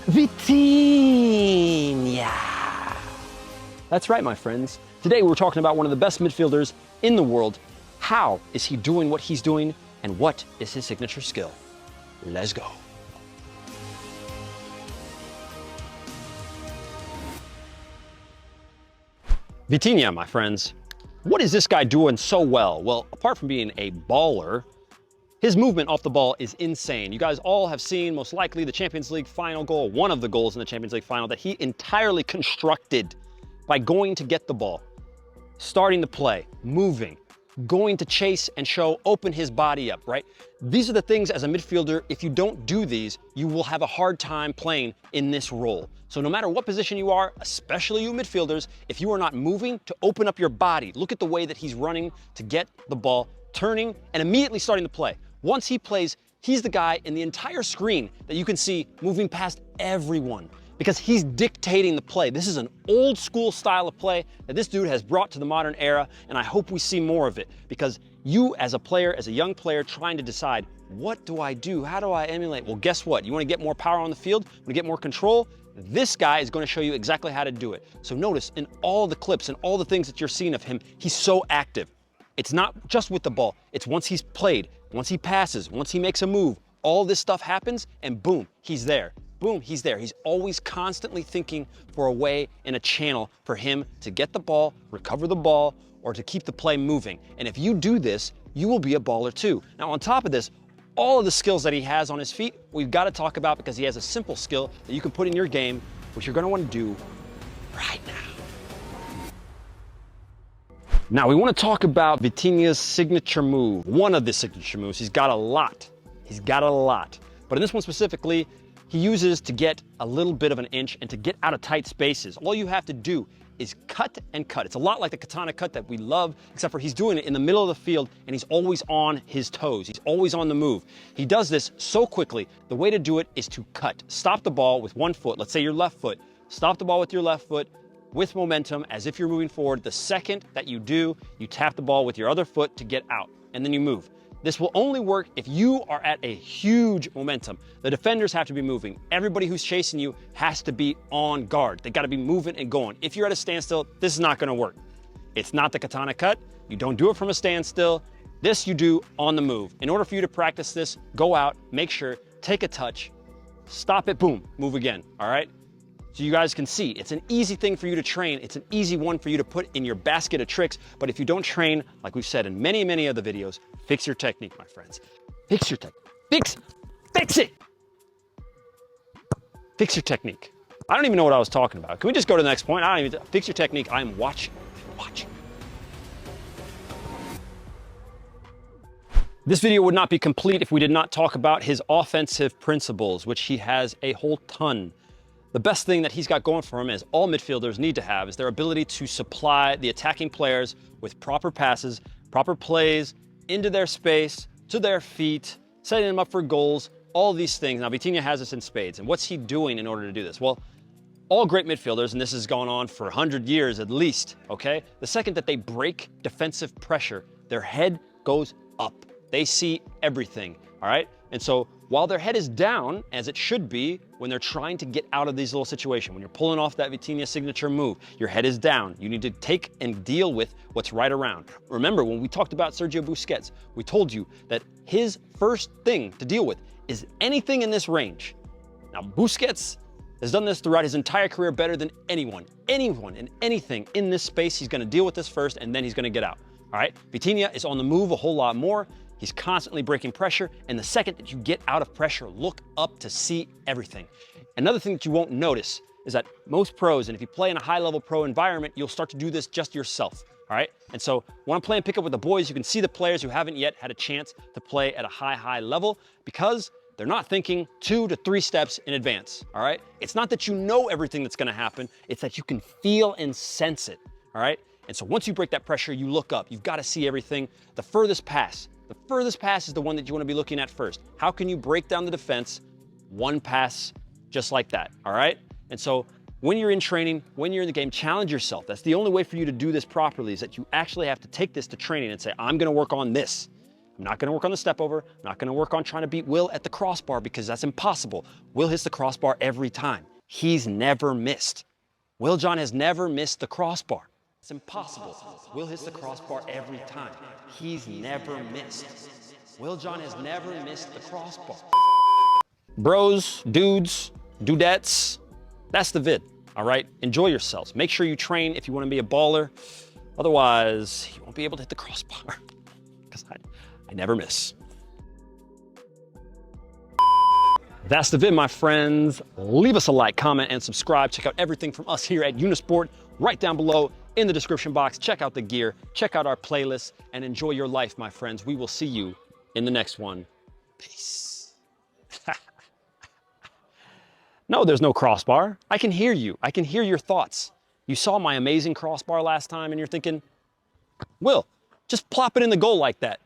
Vitinha. That's right, my friends. Today we're talking about one of the best midfielders in the world. How is he doing what he's doing, and what is his signature skill? Let's go. Vitinha, my friends. What is this guy doing so well? Well, apart from being a baller, his movement off the ball is insane. You guys all have seen, most likely, the Champions League final goal, one of the goals in the Champions League final that he entirely constructed by going to get the ball, starting the play, moving, going to chase and show, open his body up, right? These are the things as a midfielder, if you don't do these, you will have a hard time playing in this role. So no matter what position you are, especially you midfielders, if you are not moving to open up your body, look at the way that he's running to get the ball, turning, and immediately starting the play. Once he plays, he's the guy in the entire screen that you can see moving past everyone because he's dictating the play. This is an old school style of play that this dude has brought to the modern era, and I hope we see more of it because you as a player, as a young player trying to decide, what do I do? How do I emulate? Well, guess what? You want to get more power on the field? You want to get more control? This guy is going to show you exactly how to do it. So notice in all the clips and all the things that you're seeing of him, he's so active. It's not just with the ball. It's once he's played, once he passes, once he makes a move, all this stuff happens and boom, he's there. Boom, he's there. He's always constantly thinking for a way and a channel for him to get the ball, recover the ball, or to keep the play moving. And if you do this, you will be a baller too. Now on top of this, all of the skills that he has on his feet, we've got to talk about because he has a simple skill that you can put in your game, which you're going to want to do right now. Now we want to talk about Vitinha's signature move. One of the signature moves. He's got a lot. But in this one specifically, he uses to get a little bit of an inch and to get out of tight spaces. All you have to do is cut and cut. It's a lot like the katana cut that we love, except for he's doing it in the middle of the field and he's always on his toes. He's always on the move. He does this so quickly. The way to do it is to cut. Stop the ball with one foot. Let's say your left foot. Stop the ball with your left foot with momentum as if you're moving forward. The second that you do, you tap the ball with your other foot to get out and then you move. This will only work if you are at a huge momentum. The defenders have to be moving. Everybody who's chasing you has to be on guard. They got to be moving and going. If you're at a standstill, this is not going to work. It's not the katana cut. You don't do it from a standstill. This you do on the move. In order for you to practice this, go out, make sure, take a touch, stop it, boom, move again, all right? So you guys can see, it's an easy thing for you to train. It's an easy one for you to put in your basket of tricks. But if you don't train, like we've said in many, many other videos, fix your technique, my friends. Fix your technique. Fix it. Fix your technique. I don't even know what I was talking about. Can we just go to the next point? I don't even, fix your technique. I'm watching. This video would not be complete if we did not talk about his offensive principles, which he has a whole ton. The best thing that he's got going for him, as all midfielders need to have, is their ability to supply the attacking players with proper passes, proper plays, into their space, to their feet, setting them up for goals, all these things. Now, Vitinha has this in spades. And what's he doing in order to do this? Well, all great midfielders, and this has gone on for 100 years at least, okay? The second that they break defensive pressure, their head goes up. They see everything, all right? And so while their head is down, as it should be, when they're trying to get out of these little situations, when you're pulling off that Vitinha signature move, your head is down. You need to take and deal with what's right around. Remember, when we talked about Sergio Busquets, we told you that his first thing to deal with is anything in this range. Now, Busquets has done this throughout his entire career better than anyone and anything in this space. He's gonna deal with this first and then he's gonna get out, all right? Vitinha is on the move a whole lot more. He's constantly breaking pressure, and the second that you get out of pressure, look up to see everything. Another thing that you won't notice is that most pros, and if you play in a high-level pro environment, you'll start to do this just yourself, all right? And so when I'm playing pickup with the boys, you can see the players who haven't yet had a chance to play at a high level because they're not thinking 2 to 3 steps in advance, all right? It's not that you know everything that's gonna happen, it's that you can feel and sense it, all right? And so once you break that pressure, you look up, you've gotta see everything. The furthest pass is the one that you wanna be looking at first. How can you break down the defense? One pass, just like that, all right? And so when you're in training, when you're in the game, challenge yourself. That's the only way for you to do this properly, is that you actually have to take this to training and say, I'm gonna work on this. I'm not gonna work on the step over. I'm not gonna work on trying to beat Will at the crossbar because that's impossible. Will hits the crossbar every time. He's never missed. Will John has never missed the crossbar. It's impossible. Will hits the crossbar every time. He's never missed. Will John has never missed the crossbar. Bros, dudes, dudettes, that's the vid, all right? Enjoy yourselves. Make sure you train if you want to be a baller. Otherwise, you won't be able to hit the crossbar because I never miss. That's the vid, my friends. Leave us a like, comment, and subscribe. Check out everything from us here at Unisport right down below in the description box. Check out the gear, check out our playlist, and enjoy your life, my friends. We will see you in the next one. Peace. No, there's no crossbar. I can hear you. I can hear your thoughts. You saw my amazing crossbar last time and you're thinking, Will, just plop it in the goal like that.